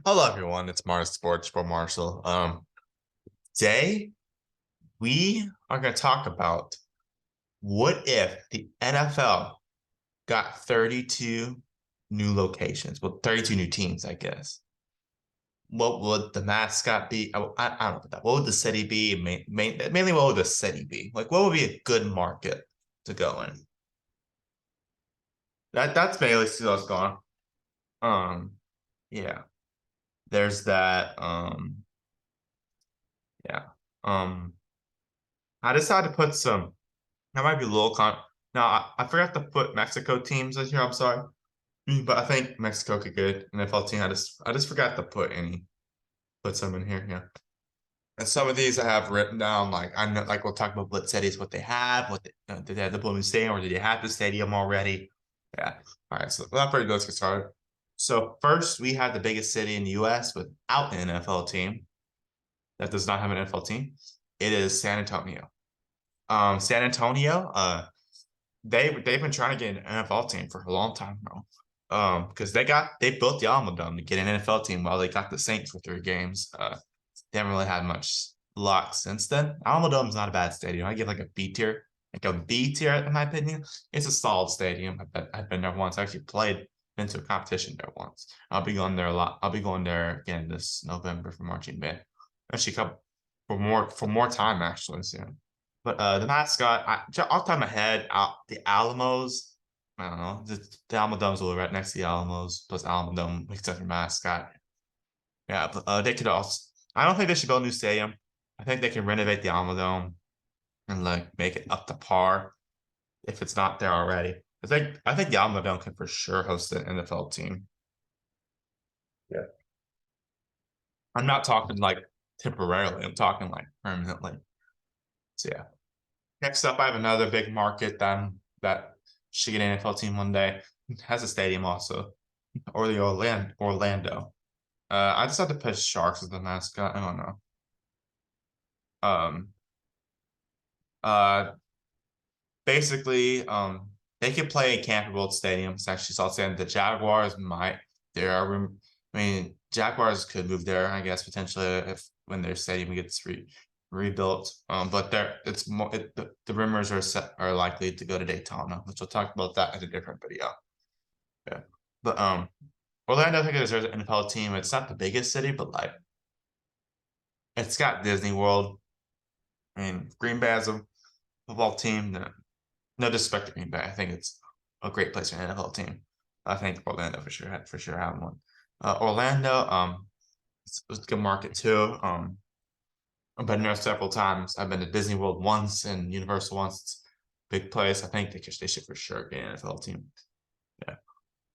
Hello, everyone. It's Mars Sports for Marshall. Today we are going to talk about what if the NFL got 32 new locations, well, 32 new teams, I guess. What would the mascot be? I don't know about that. What would the city be? Mainly, what would the city be? Like, what would be a good market to go in? That's mainly what's going on. Yeah. There's that. Yeah. Um, I decided to put some. That might be a little con. No, I forgot to put Mexico teams in here. I'm sorry, but I think Mexico could get an NFL team. I just forgot to put some in here. Yeah, and some of these I have written down. Like I know, like we'll talk about what cities, what they have, did they have the Blooming Stadium, or did they have the stadium already? Yeah. All right. So without further ado, let's get started. So first, we have the biggest city in the U.S. without an NFL team that does not have an NFL team. It is San Antonio. San Antonio. They've been trying to get an NFL team for a long time now. Because they built the Alamo Dome to get an NFL team while they got the Saints for 3 games. They haven't really had much luck since then. Alamo Dome's not a bad stadium. I give like a B tier, in my opinion. It's a solid stadium. I've been there once. I actually been to a competition there once. I'll be going there a lot. I'll be going there again this November for marching band. Actually, come for more time actually soon. But the mascot, off the top of my head, the Alamos. I don't know. The Alamo Dome's a little right next to the Alamos, plus Alamo Dome makes up your mascot. Yeah, but they could also. I don't think they should build a new stadium. I think they can renovate the Alamo Dome and like make it up to par if it's not there already. I think the Alamo Dome can for sure host an NFL team. Yeah. I'm not talking like temporarily. I'm talking like permanently. So yeah. Next up, I have another big market that should get an NFL team one day. It has a stadium also, or the Orlando. I just have to put Sharks as the mascot. I don't know. Um, uh, basically, they could play in Camping World Stadium. It's actually so saying the Jaguars might. There are room. I mean, Jaguars could move there, I guess, potentially if when their stadium gets rebuilt. But it's more the rumors are likely to go to Daytona, which we'll talk about that in a different video. Yeah, but Orlando, I think there's an NFL team. It's not the biggest city, but like it's got Disney World. I mean, Green Bay has a football team. No disrespect to Green Bay. I think it's a great place for an NFL team. I think Orlando for sure have one. Orlando, it's a good market too. I've been there several times. I've been to Disney World once and Universal once. It's a big place. I think they should for sure get an NFL team.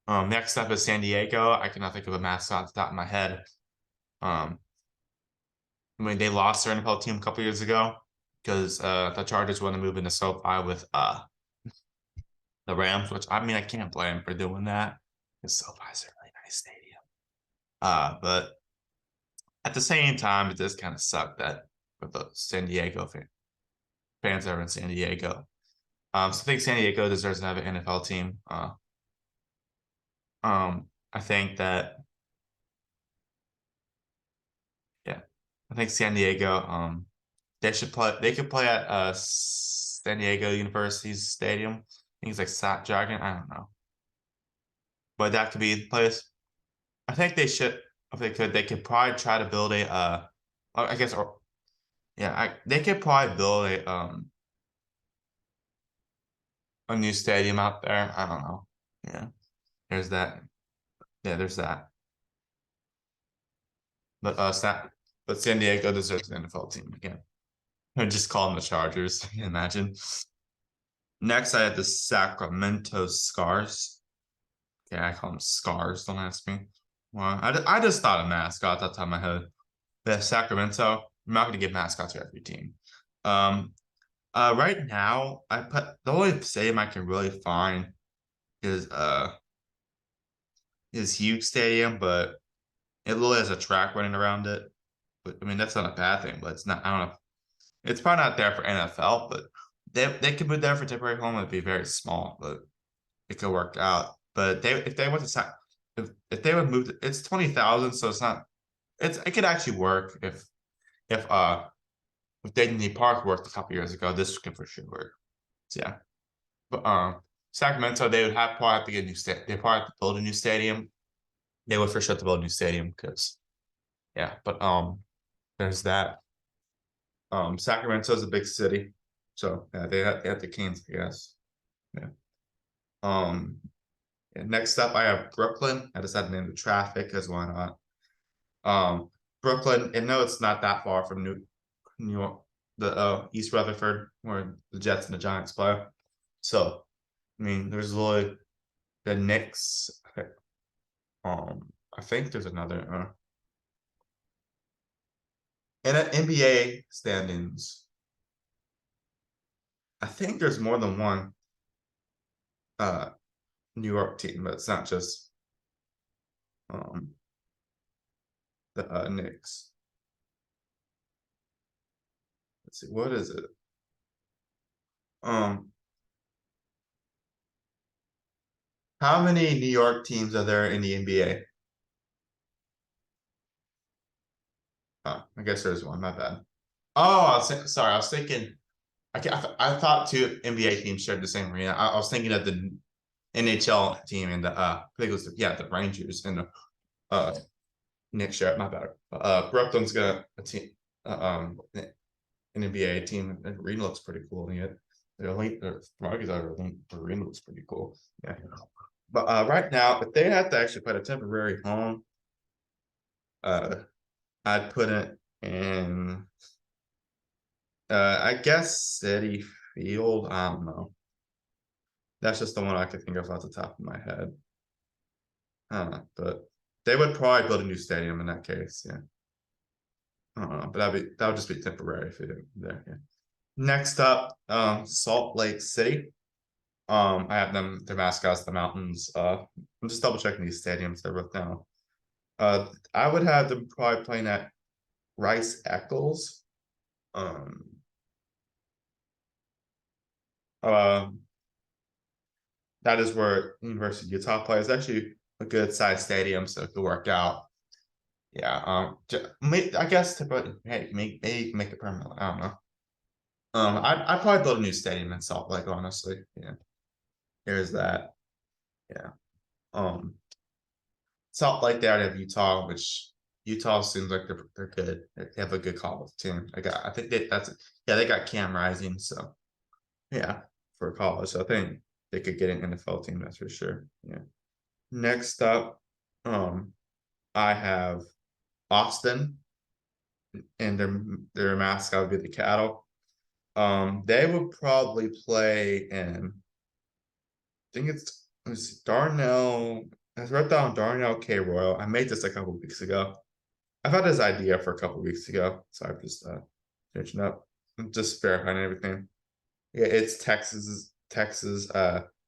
Yeah. Next up is San Diego. I cannot think of a mascot off the top of my head. Um, I mean, they lost their NFL team a couple years ago because the Chargers want to move into SoFi with the Rams, which I mean I can't blame them for doing that because SoFi is a really nice stadium. But at the same time, it does kind of suck that for the San Diego fans that are in San Diego. So I think San Diego deserves to have an NFL team. I think that yeah, I think San Diego. They should play. They could play at San Diego University's stadium. I think it's like Sat Dragon. I don't know, but that could be the place. I think they should. If they could probably try to build a. I guess, or yeah, they could probably build a new stadium out there. I don't know. Yeah, there's that. Yeah, there's that. But San Diego deserves an NFL team again. I just call them the Chargers. Imagine. Next, I have the Sacramento Scars. Yeah, I call them Scars. Don't ask me. Well, I just thought a mascot at the top of my head. The Sacramento. I'm not going to give mascots to every team. Um, right now, I put the only stadium I can really find is Hughes Stadium, but it literally has a track running around it. But I mean, that's not a bad thing, but it's not. I don't know. It's probably not there for NFL, but they could put there for temporary home. It'd be very small, but it could work out. But if they went to if they would move, it's 20,000, so it's not. It could actually work if Dignity Park worked a couple years ago. This can for sure work. So yeah, but Sacramento, they would probably have to get a new state. They probably have to build a new stadium. They would for sure have to build a new stadium because yeah, but there's that. Sacramento is a big city, so yeah, they have the Kings, I guess. Yeah. Um, yeah, next up, I have Brooklyn. I decided to name the traffic because why not? Brooklyn, and no, it's not that far from New York, the East Rutherford, where the Jets and the Giants play. So, I mean, there's literally the Knicks. I think there's another. And at NBA standings, I think there's more than one uh New York team, but it's not just um the Knicks. Let's see, what is it? Um, how many New York teams are there in the NBA? Oh, I guess there's one. My bad. Oh, sorry. I was thinking. I thought two NBA teams shared the same arena. I was thinking of the NHL team and the I think it was the Rangers and the Knicks share. My bad. Brooklyn's got a team. An NBA team. The arena looks pretty cool. And yet the arena looks pretty cool. Yeah. But right now, if they had to actually put a temporary home, I'd put it in. I guess City Field. I don't know. That's just the one I could think of off the top of my head. But they would probably build a new stadium in that case. Yeah. I don't know, but that would just be temporary if it there. Yeah. Next up, Salt Lake City. I have their mascots, the Mountains. I'm just double checking these stadiums they're with now. I would have them probably playing at Rice Eccles. Um, uh, that is where University of Utah plays. Actually, a good sized stadium, so it could work out. Yeah. I guess to put hey, maybe make it permanent. I don't know. I'd probably build a new stadium in Salt Lake. Honestly, yeah. There's that. Yeah. Um, Salt Lake, they already have Utah, which Utah seems like they're good. They have a good college team. I think they got Cam Rising, so yeah, for college. So I think they could get an NFL team, that's for sure. Yeah. Next up, I have Austin, and their mascot would be the cattle. They would probably play in. I think it's Darnell. I wrote down Darnell K. Royal. I made this a couple weeks ago. I've had this idea for a couple weeks ago, so I've just finishing up, I'm just verifying everything. Yeah, it's Texas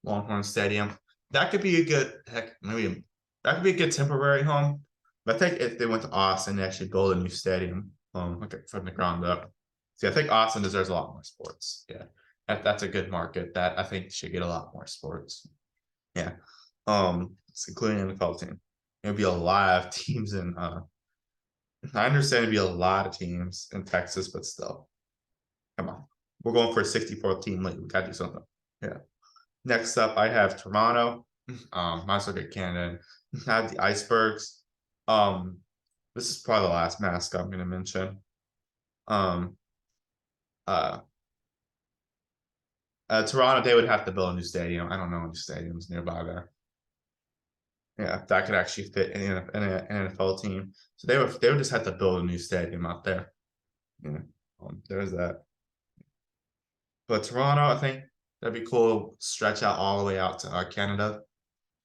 Longhorn Stadium. That could be a good maybe that could be a good temporary home. But I think if they went to Austin, they actually build a new stadium, okay, from the ground up. See, I think Austin deserves a lot more sports. Yeah, that's a good market that I think should get a lot more sports. Yeah, including NFL team. There'll be a lot of teams in. I understand it'd be a lot of teams in Texas, but still, come on. We're going for a 64 team league. We gotta do something. Yeah. Next up, I have Toronto. Might as well get Canada. I have the Icebergs. Um, this is probably the last mascot I'm gonna mention. Um, uh, Toronto, they would have to build a new stadium. I don't know any stadiums nearby there. Yeah, that could actually fit in an NFL team. So they would just have to build a new stadium out there. Yeah, there's that. But Toronto, I think that'd be cool. Stretch out all the way out to Canada.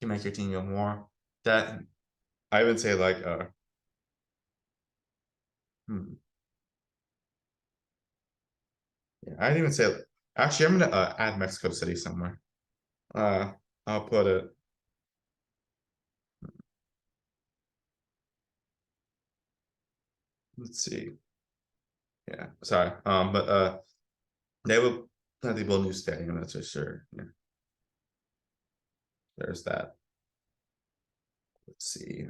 You make your team even more. That I would say like hmm, yeah, I didn't even say actually I'm gonna add Mexico City somewhere. Uh I'll put it. Let's see. Yeah, sorry. But they will have to build a new stadium, that's for sure. Yeah, there's that. see.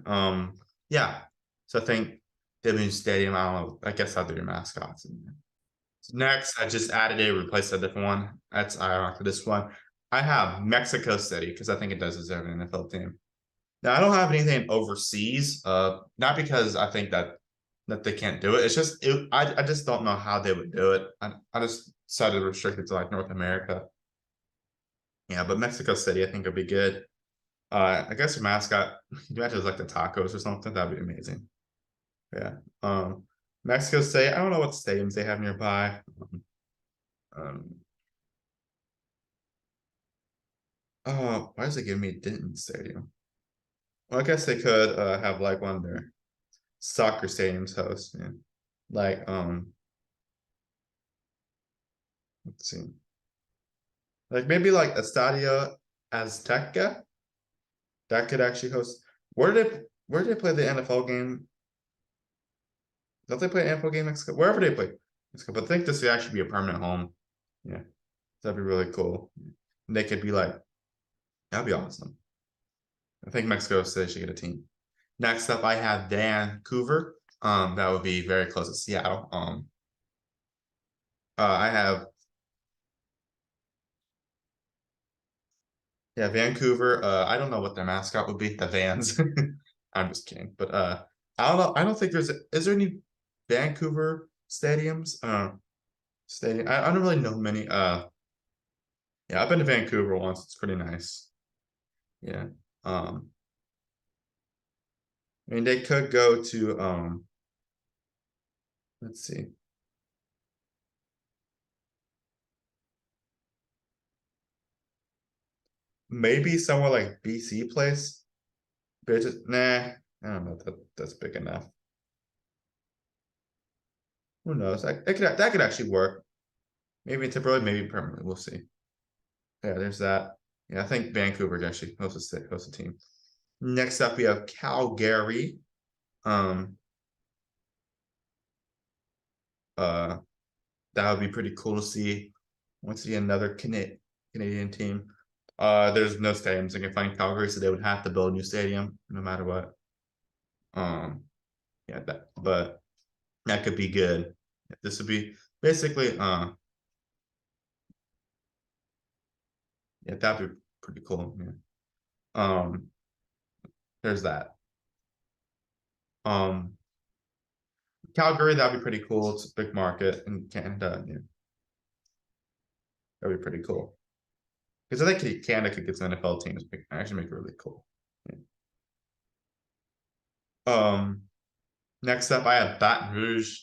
Yeah. So I think Division Stadium, I don't know. I guess I'll do your mascots. Next, I just added a replace a different one. That's ironic for this one. I have Mexico City because I think it does deserve an NFL team. Now I don't have anything overseas. Not because I think that they can't do it. It's just I just don't know how they would do it. I just decided to restrict it to like North America. Yeah, but Mexico City I think would be good. I guess your mascot, you imagine like the tacos or something. That'd be amazing. Yeah. Mexico State. I don't know what stadiums they have nearby. Um, oh, why does it give me Denton Stadium? Well, I guess they could have like one of their soccer stadiums host. Yeah. Like let's see. Like maybe like Estadio Azteca that could actually host. Where did they play the NFL game? Don't they play an NFL game in Mexico? Wherever they play Mexico, but I think this would actually be a permanent home. Yeah, that'd be really cool. And they could be like, that'd be awesome. I think Mexico City should get a team. Next up, I have Vancouver. That would be very close to Seattle. I have yeah, Vancouver. I don't know what their mascot would be. The Vans. I'm just kidding, but I don't know. I don't think is there any Vancouver stadiums? Stadium. I don't really know many. Yeah, I've been to Vancouver once. It's pretty nice. Yeah. Um, I mean, they could go to let's see, maybe somewhere like BC place. But it's just, nah, I don't know if that's big enough. Who knows? That could actually work. Maybe temporarily, maybe permanently. We'll see. Yeah, there's that. Yeah, I think Vancouver could actually host a team. Next up, we have Calgary. Um, uh, that would be pretty cool to see. Want to see another Canadian team. There's no stadiums they can find Calgary, so they would have to build a new stadium no matter what. Um, yeah, but that could be good. This would be basically, yeah, that'd be pretty cool. Yeah. Um, there's that. Um, Calgary, that'd be pretty cool. It's a big market in Canada. Yeah, that'd be pretty cool. Because I think Canada could get some NFL teams, actually make it really cool. Yeah. Um, next up, I have Baton Rouge.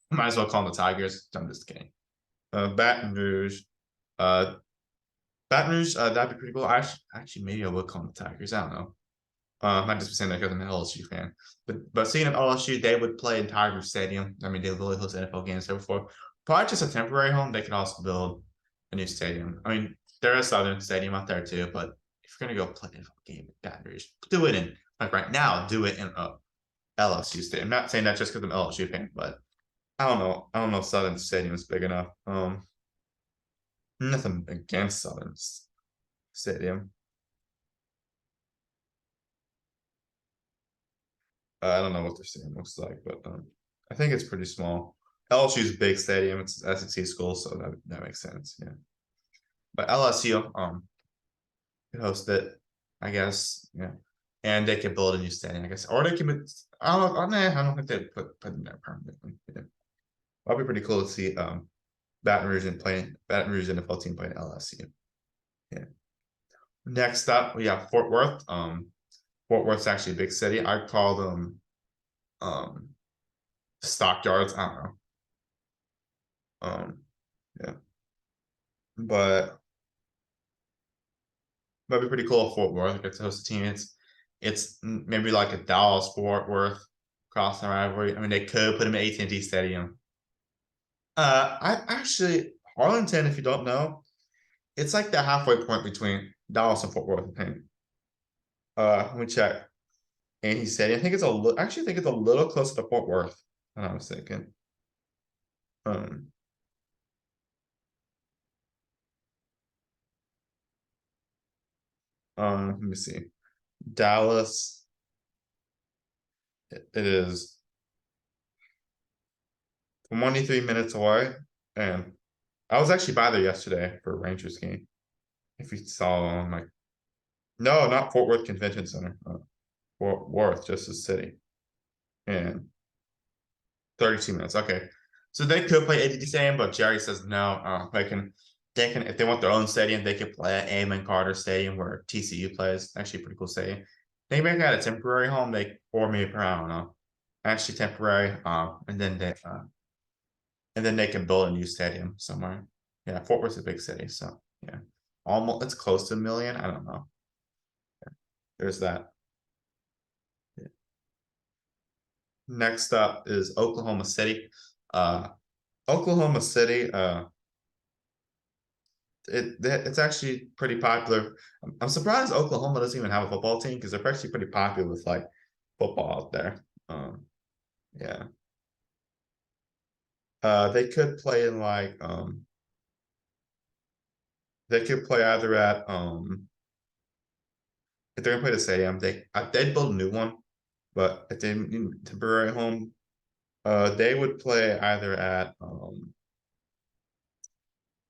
Might as well call them the Tigers. I'm just kidding. Baton Rouge. Uh, Baton Rouge. That'd be pretty cool. Actually, maybe I would call them the Tigers. I don't know. I might just be saying that because I'm an LSU fan. But seeing of LSU, they would play in Tiger Stadium. I mean, they literally host NFL games there before. Probably just a temporary home. They could also build a new stadium. I mean, there is Southern Stadium out there too. But if you're gonna go play an NFL game in Baton Rouge, do it in like right now. Do it in a LSU stadium. I'm not saying that just because I'm an LSU fan, but I don't know. I don't know if Southern Stadium is big enough. Nothing against Southern Stadium. I don't know what their stadium looks like, but I think it's pretty small. LSU's big stadium. It's SEC school, so that makes sense. Yeah, but LSU could host it, I guess. Yeah, and they could build a new stadium, I guess, or they can. I don't know. Nah, I don't think they put in there permanently. Yeah. That'd be pretty cool to see Baton Rouge NFL team playing LSU. Yeah. Next up, we have Fort Worth. Fort Worth's actually a big city. I call them um stockyards. I don't know. Yeah, but that'd be pretty cool if Fort Worth gets to host a team. It's maybe like a Dallas Fort Worth crossing rivalry. I mean, they could put him at AT&T Stadium. I actually Arlington, if you don't know, it's like the halfway point between Dallas and Fort Worth. I think. Let me check. AT&T Stadium. I think it's actually think it's a little closer to Fort Worth. I'm not mistaken. Um, let me see. Dallas. It is 23 minutes away, and I was actually by there yesterday for a Rangers game. If you saw on like, no, not Fort Worth Convention Center, Fort Worth, just the city, and 32 minutes. Okay, so they could play AT&T Stadium, but Jerry says no. They can if they want their own stadium, they could play at Amon Carter Stadium where TCU plays. Actually, a pretty cool stadium. They may got a temporary home, or maybe I don't know. Actually, temporary. And then they can build a new stadium somewhere. Yeah, Fort Worth's a big city, so yeah, almost it's close to 1 million. I don't know. There's that. Yeah. Next up is Oklahoma City. Oklahoma City. It's actually pretty popular. I'm surprised Oklahoma doesn't even have a football team because they're actually pretty popular with like football out there. Yeah. They could play in like they could play either at if they're gonna play the stadium, they'd build a new one, but if they need temporary home, they would play either at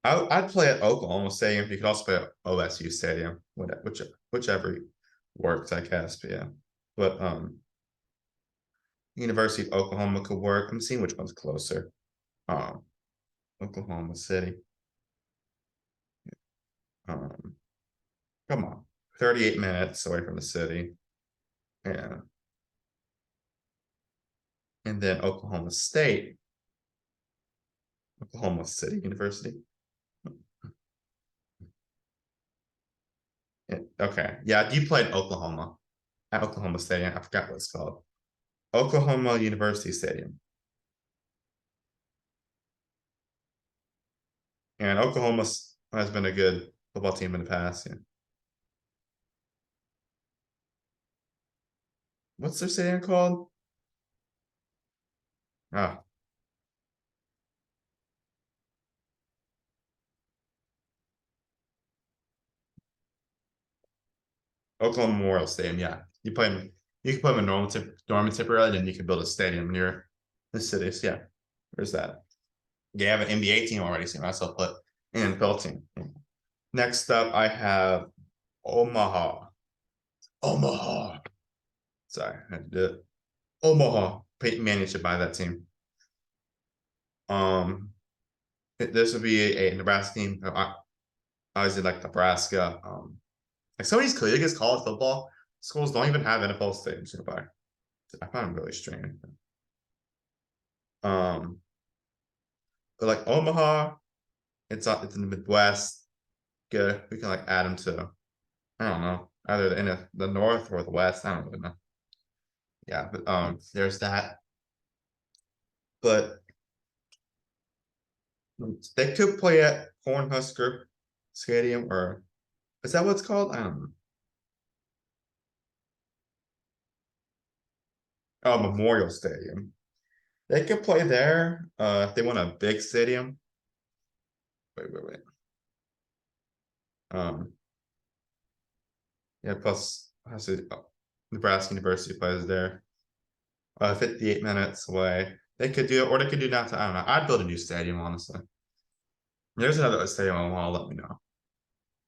I'd play at Oklahoma Stadium. You could also play at OSU Stadium, whichever works, I guess. But yeah, but University of Oklahoma could work. I'm seeing which one's closer. Um, Oklahoma City. Um, come on, 38 minutes away from the city. Yeah, and then Oklahoma State, Oklahoma City University. Yeah, okay, yeah, you played Oklahoma at Oklahoma Stadium. I forgot what it's called. Oklahoma University Stadium. And Oklahoma has been a good football team in the past. Yeah. What's their stadium called? Ah, Oklahoma Memorial Stadium. Yeah, you can play them in Norman temporarily, then you can build a stadium near the cities. Yeah, there's that. You have an NBA team already, so you might as well put an NFL team. Next up, I have Omaha. Omaha. Sorry, I had to do it. Omaha. Peyton Manning should buy that team. Um, this would be a Nebraska team. I was in like Nebraska. Like some of these collegiate college football schools don't even have NFL stadiums nearby. I find it really strange. Um, but like Omaha, it's in the Midwest. Good, we can like add them to I don't know either in the North or the West. I don't really know. Yeah, but there's that. But they could play at Cornhusker Stadium, or is that what it's called? I don't know. Oh, Memorial Stadium. They could play there if they want a big stadium. Wait. Um, yeah, plus I see Nebraska University plays there. 58 minutes away. They could do it, or they could do that. I don't know. I'd build a new stadium, honestly. There's another stadium I want to let me know.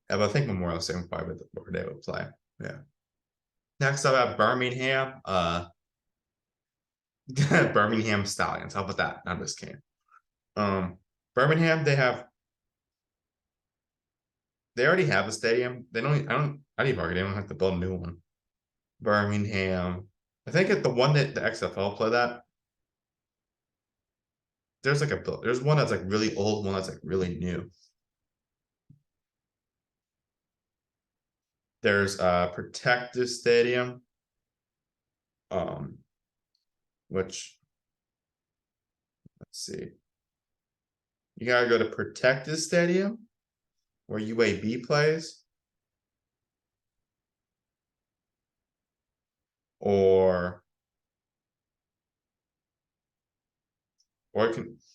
Yeah, but I think Memorial Stadium probably where they would play. Yeah. Next up, I have Birmingham. Birmingham Stallions. How about that? I'm just kidding. Birmingham, they already have a stadium. They don't. I don't even argue. They don't have to build a new one. Birmingham. I think at the one that the XFL play that. There's one that's like really old, one that's like really new. There's Protective Stadium, which let's see. You gotta go to Protective Stadium where UAB plays, or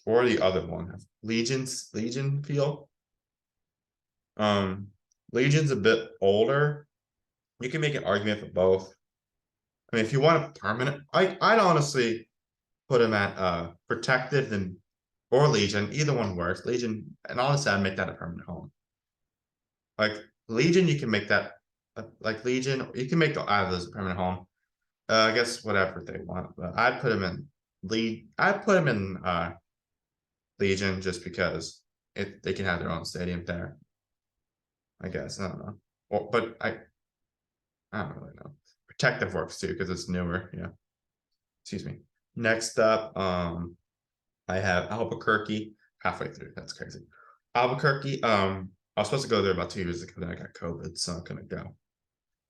or the other one, Legion Field. Legion's a bit older. You can make an argument for both. I mean, if you want a permanent, I'd honestly put him at protected and or Legion. Either one works. Legion, and honestly, I'd make that a permanent home. Like Legion, you can make that like Legion, you can make either of those a permanent home. I guess whatever they want, but I'd put him in I'd put him in Legion just because they can have their own stadium there. I guess I don't know, but I don't really know. Protective works too because it's newer. Yeah. Excuse me. Next up, I have Albuquerque halfway through. That's crazy. Albuquerque. I was supposed to go there about 2 years ago, then I got COVID, so I couldn't go.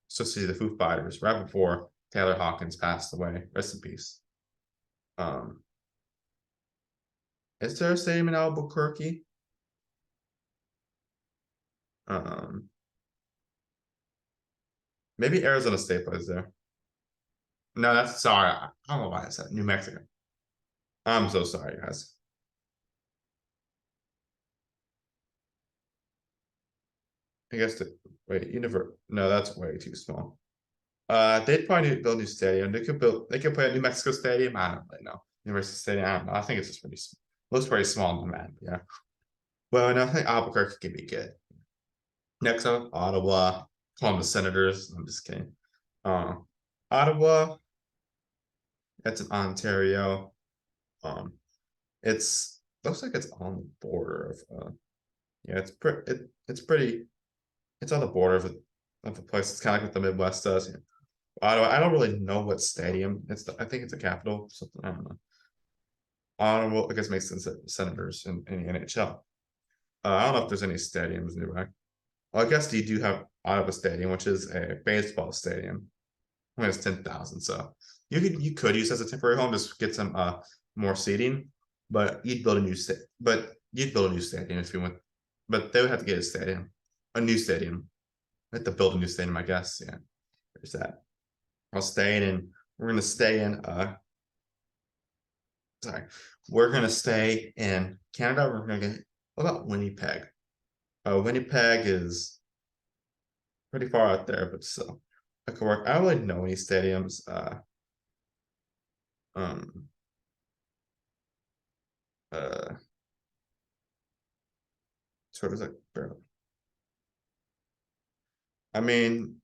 So see the Foo Fighters right before Taylor Hawkins passed away. Rest in peace. Is there a stadium in Albuquerque? Maybe Arizona State plays there. No, that's sorry. I don't know why I said New Mexico. I'm so sorry, guys. I guess the wait, no, that's way too small. They'd probably need to build a new stadium. They could play at New Mexico Stadium. I don't really know. University Stadium. I don't know. I think it's just pretty looks pretty small on the map. Yeah. Well, and I think Albuquerque can be good. Next up, Ottawa. Call them the Senators. I'm just kidding. Ottawa. That's in Ontario. It's looks like it's on the border of yeah, it's pretty it's on the border of a place. It's kind of like what the Midwest does. Yeah. Ottawa, I don't really know what stadium. I think it's a capital, something, I don't know. Ottawa, I guess makes sense that Senators in the NHL. I don't know if there's any stadiums nearby. Well, I guess you do have Ottawa Stadium, which is a baseball stadium. I mean, it's 10,000, so you could use as a temporary home, just get some more seating, but you'd build a new stadium if you went. But they would have to get a new stadium. Have to build a new stadium, I guess. Yeah, there's that. We're gonna stay in sorry, we're gonna stay in Canada. We're gonna get what about Winnipeg? Winnipeg is pretty far out there, but still, that could work. I don't really know any stadiums. Um, uh, sort of like, I mean,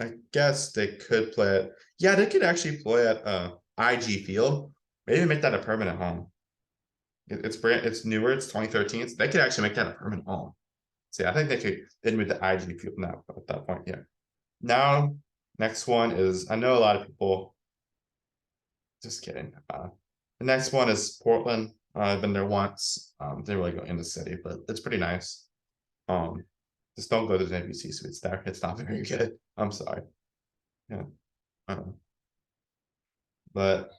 I guess they could play it. Yeah, they could actually play at IG Field. Maybe make that a permanent home. It's newer. It's 2013. So they could actually make that a permanent home. See, I think they'd move the IG Field now at that point. Yeah. Now, next one is I know a lot of people. Just kidding. The next one is Portland. I've been there once. Didn't really go in the city, but it's pretty nice. Um, just don't go to the NBC suites there. It's not very good. I'm sorry. Yeah. But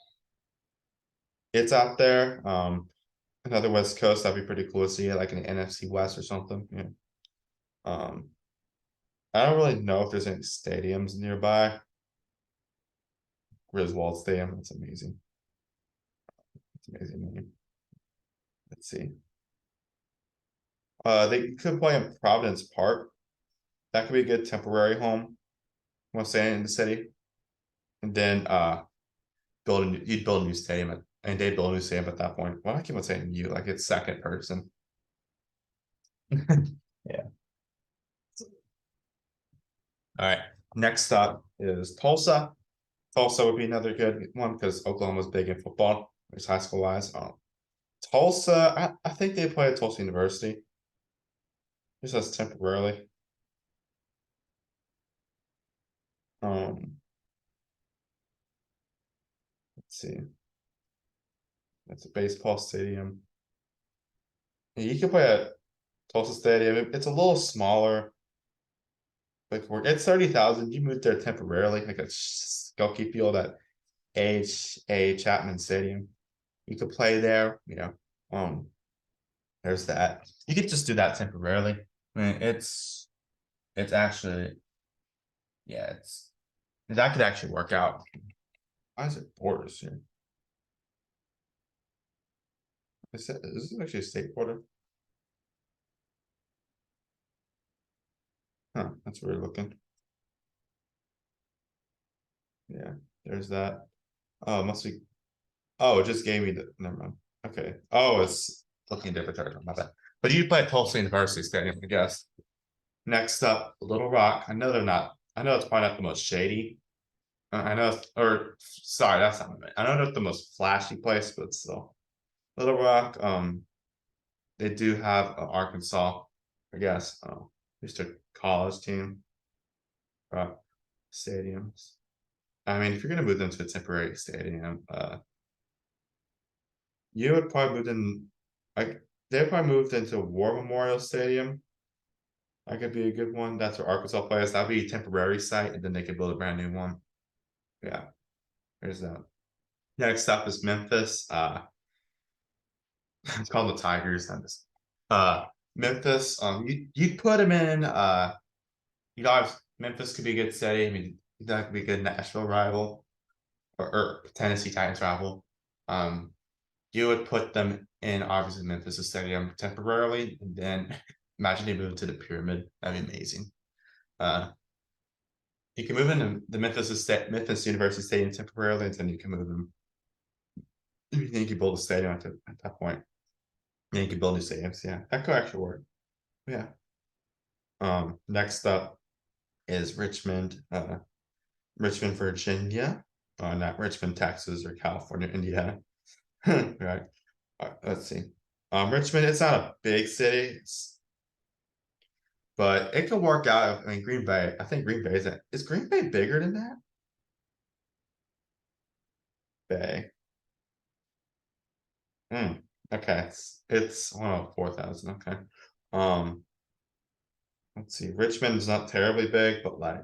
it's out there. Another West Coast, that'd be pretty cool to see it, like in the NFC West or something. Yeah. Um, I don't really know if there's any stadiums nearby. Griswold Stadium, that's amazing. It's amazing name. Let's see. They could play in Providence Park. That could be a good temporary home. While staying in the city. And then you'd build a new stadium and they'd build a new stadium at that point. Why do I keep on saying you? Like it's second person. Yeah. All right. Next up is Tulsa. Tulsa would be another good one because Oklahoma's big in football, it's high school wise. Tulsa, I think they play at Tulsa University. Just as temporarily. Let's see. It's a baseball stadium. Yeah, you can play at Tulsa Stadium. It's a little smaller. Like it's 30,000. You moved there temporarily, like a Skokie Field at A.H.A. Chapman Stadium. You could play there, there's that. You could just do that temporarily. I mean, it's actually, yeah, that could actually work out. Why is it borders here? Is this actually a state border? Huh, that's weird looking. Yeah. there's that. Oh, it must be. Oh, it just gave me the. Never mind. Okay. Oh, it's looking different territory. My bad. But you play at Tulsa University Stadium, I guess. Next up, Little Rock. I know they're not. I know it's probably not the most shady. I know, or sorry, that's not what I meant. I know not the most flashy place, but still, Little Rock. They do have Arkansas, I guess. Just a college team. Stadiums. I mean, if you're gonna move them to a temporary stadium, you would probably move in. Like they probably moved into War Memorial Stadium. That could be a good one. That's where Arkansas plays. That'd be a temporary site, and then they could build a brand new one. Yeah, there's that. Next up is Memphis. It's called the Tigers. And this. Memphis. You'd put them in. You know, Memphis could be a good city. I mean, that could be a good Nashville rival, or Tennessee Titans rival. You would put them in obviously Memphis Stadium temporarily, and then imagine they move to the Pyramid. That'd be amazing. You can move into the Memphis University Stadium temporarily, and then you can move them. You can build a stadium at that point. Yeah, you can build new stadiums. Yeah, that could actually work. Yeah. Next up is Richmond, Richmond, Virginia. Not Richmond, Texas, or California, Indiana. Right. Let's see. Richmond, it's not a big city, but it could work out. I mean, Green Bay. I think Green Bay is Green Bay bigger than that? Bay. Okay, it's 4,000. Okay. Um, let's see. Richmond's not terribly big, but like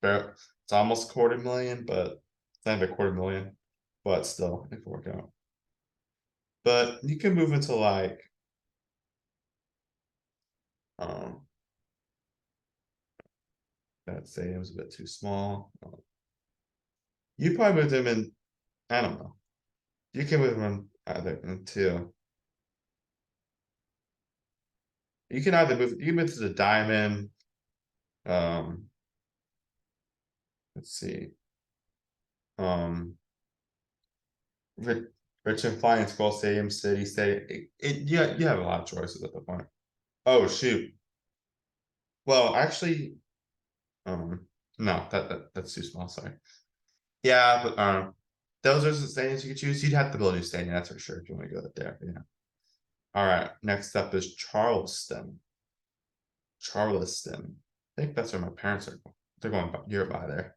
it's almost 250,000, but it's not even a 250,000. But still, it could work out. But you can move into like that stadium's a bit too small. You probably move them in. I don't know. You can move them either into. You can either move. You can move to the Diamond. Let's see. Richmond Flying Skull Stadium, City Stadium. Yeah, you have a lot of choices at the point. Oh shoot. Well, actually, no, that's too small. Sorry. Yeah, but those are the stadiums you could choose. You'd have to build a new stadium, that's for sure, if you want to go there. Yeah. All right. Next up is Charleston. Charleston. I think that's where my parents are. They're going nearby there.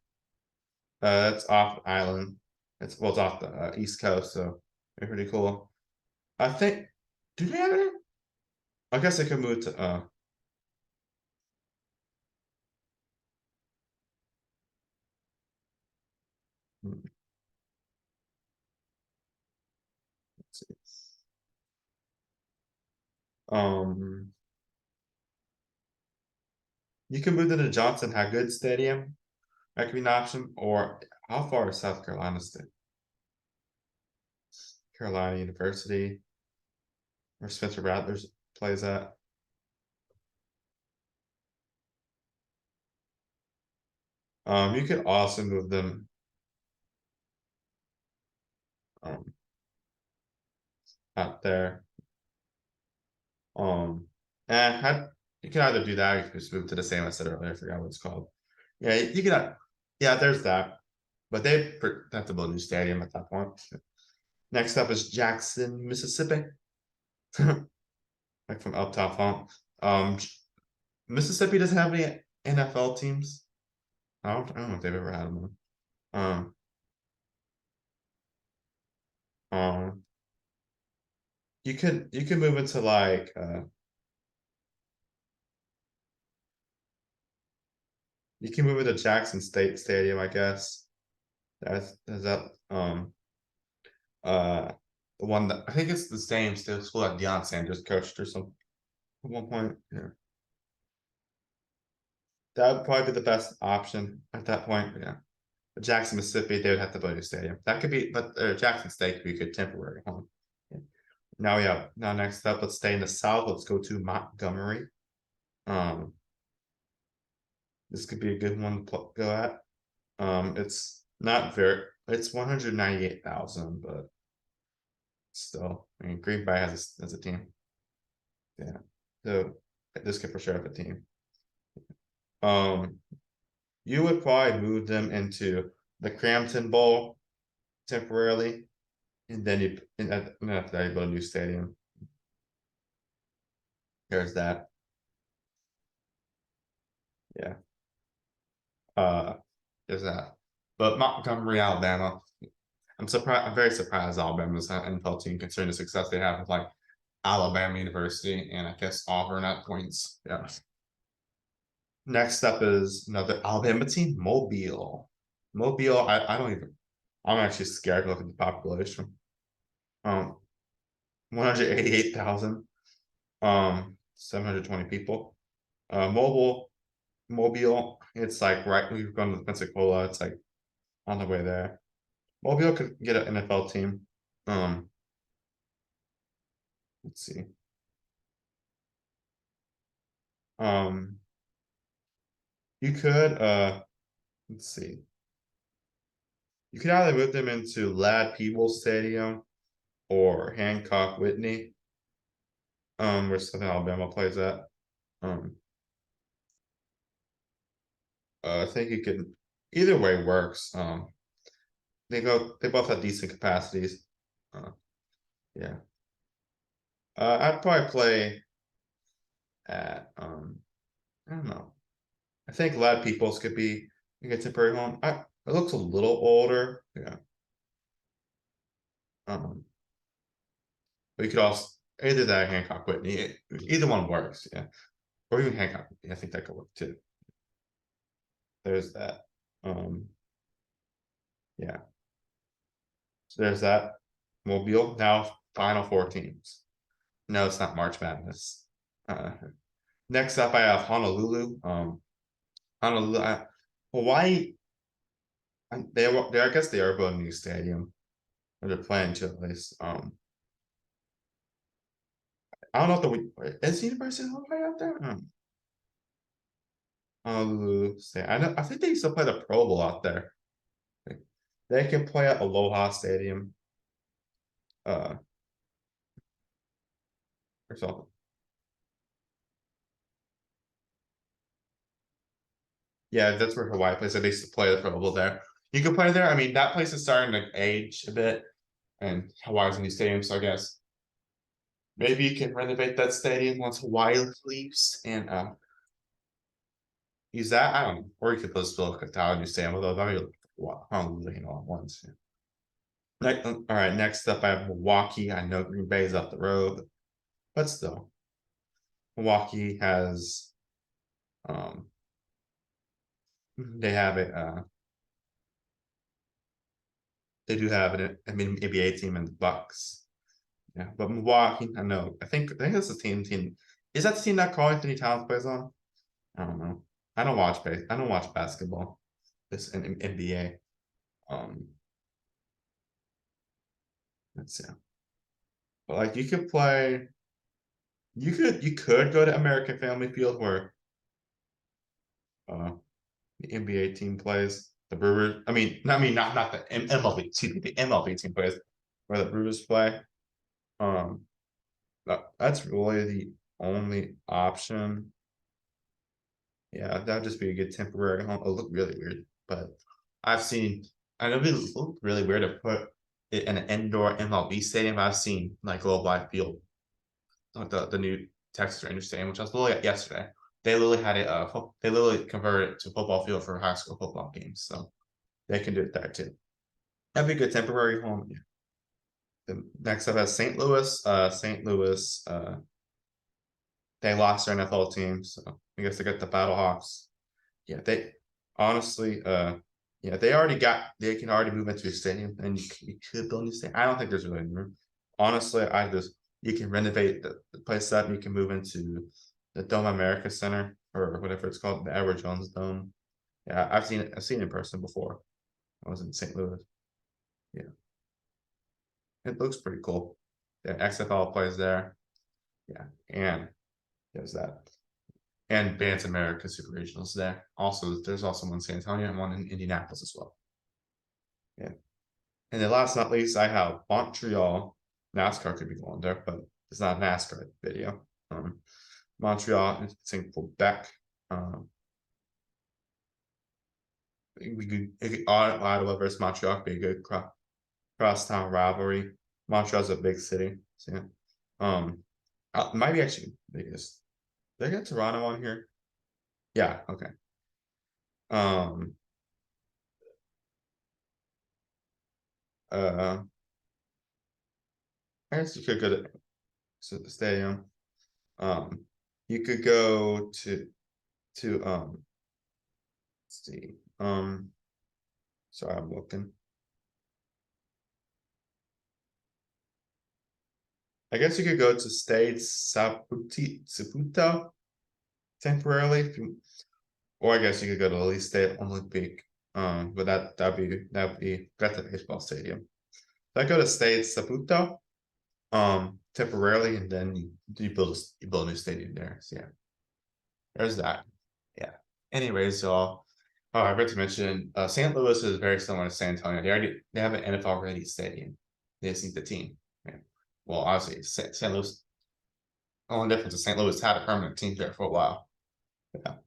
That's off the island. It's off the East Coast, so pretty cool. I think. Do they have it? I guess I could move to. Let's see. Um, you can move to the Johnson Hagood Stadium. That could be an option. Or how far is South Carolina State? Carolina University, where Spencer Rattler plays at. You could also move them out there. You can either do that or you can just move to the same I said earlier. I forgot what it's called. Yeah, you can. Yeah, there's that. But they have to build a new stadium at that point. Next up is Jackson, Mississippi. Like from up top font. Mississippi doesn't have any NFL teams. I don't know if they've ever had one. Um, um, you can move into like you can move into Jackson State Stadium, I guess. That's that uh the one that I think it's the same school that Deion Sanders coached or something at one point. Yeah. That would probably be the best option at that point. Yeah. But Jackson, Mississippi, they would have to build a stadium. That could be, but Jackson State could be a good temporary home. Yeah. Now next up, let's stay in the South. Let's go to Montgomery. This could be a good one to go at. It's Not very, it's 198,000, but still, I mean, Green Bay has a team. Yeah, so this could for sure have a team. You would probably move them into the Crampton Bowl temporarily, and then and after that you build a new stadium. There's that. Yeah. Uh, there's that. But Montgomery, Alabama. I'm surprised. I'm very surprised Alabama's an NFL team considering the success they have with like Alabama University and I guess Auburn at points. Yeah. Next up is another Alabama team, Mobile. Mobile, I don't even. I'm actually scared to look at the population. 188,000. 720 people. Mobile. It's like right. We've gone to Pensacola. It's like on the way there. Mobile could get an NFL team. Um, let's see. Um, you could let's see. You could either move them into Lad Peebles Stadium or Hancock Whitney. Where Southern Alabama plays at. Um, I think you can either way works. They both have decent capacities. Uh, yeah. I'd probably play at I don't know. I think Lad Peoples could be a good temporary home. It looks a little older. Yeah. But you could also either that or Hancock Whitney. Either one works, yeah. Or even Hancock Whitney. I think that could work too. There's that. Yeah. So there's that. Mobile now final four teams. No, it's not March Madness. Next up, I have Honolulu. Honolulu, Hawaii. I guess they are building a new stadium, or they're planning to at least. I don't know if is the University of Hawaii out there. Honolulu. I know. I think they used to play the Pro Bowl out there. They can play at Aloha Stadium. Uh, or something. Yeah, that's where Hawaii plays. They used to play the Pro Bowl there. You can play there. I mean, that place is starting to age a bit, and Hawaii's a new stadium, so I guess maybe you can renovate that stadium once Hawaii leaves and use that. I don't know. Or you could just build a new stadium, although that'd be Honolulu all at once. All right, next up I have Milwaukee. I know Green Bay is up the road, but still. Milwaukee has they have it they do have it. I mean NBA team in the Bucks. Yeah, but Milwaukee, I think that's the team. Is that the team that Karl Anthony Towns plays on? I don't know. I don't watch basketball. This in NBA. Um let's see. But like you could play you could go to American Family Field where the NBA team plays. The Brewers. Not the MLB. Excuse me, the MLB team plays where the Brewers play. Um, that's really the only option. Yeah, that'd just be a good temporary home. It'll look really weird, but I've seen. I know it look really weird to put it in an indoor MLB stadium. I've seen like Globe Life Field, like the new Texas Rangers stadium, which I was literally at yesterday. They literally had it. They literally converted it to football field for high school football games. So they can do it there too. That'd be a good temporary home. Yeah. The next up has St. Louis. St. Louis. They lost their NFL team, so I guess they got the Battlehawks. Yeah, they honestly, yeah, they can already move into a stadium, and you could build a new stadium. I don't think there's really any room. Honestly, you can renovate the place up. You can move into the Dome America Center or whatever it's called, the Edward Jones Dome. Yeah, I've seen it in person before. I was in St. Louis. Yeah, it looks pretty cool. Yeah, XFL plays there. Yeah, and there's that. And Bantam America Super Regionals there. Also, there's also one in San Antonio and one in Indianapolis as well. Yeah. And then last but not least, I have Montreal. NASCAR could be going there, but it's not a NASCAR video. Montreal, it's in Quebec. Ottawa versus Montreal could be a good crosstown rivalry. Montreal's a big city, so yeah. Might be actually the biggest. Did I get Toronto on here? Yeah, okay. I guess you could go to the stadium. You could go to let's see. Sorry, I'm looking. I guess you could go to Stade Saputo temporarily, or I guess you could go to at least Stade Olympique. But that'd be that's a baseball stadium. So I go to Stade Saputo, temporarily, and then you build a new stadium there. So yeah, there's that. Yeah. Anyways, y'all. Oh, I forgot to mention, St. Louis is very similar to San Antonio. They have an NFL ready stadium. They just need the team. Yeah. Well, obviously, St. Louis. Only difference is St. Louis had a permanent team there for a while. Yeah.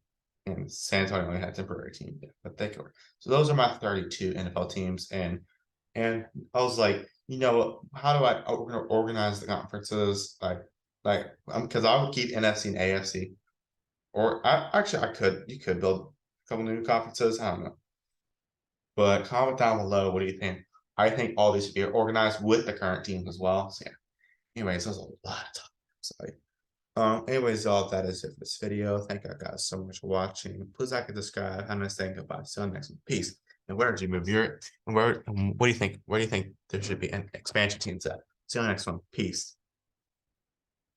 And San Antonio only had a temporary team. Yeah, but they could. So those are my 32 NFL teams, and I was like, how do I organize the conferences? Because I would keep NFC and AFC, or you could build a couple new conferences. I don't know, but comment down below. What do you think? I think all these should be organized with the current teams as well. So yeah. Anyways, there's a lot of time. Sorry. Anyways, y'all, that is it for this video. Thank you guys so much for watching. Please like and subscribe. Have a nice day and goodbye. See you on the next one. Peace. And where did you move your, and what do you think? Where do you think there should be an expansion teams at? See you on the next one. Peace.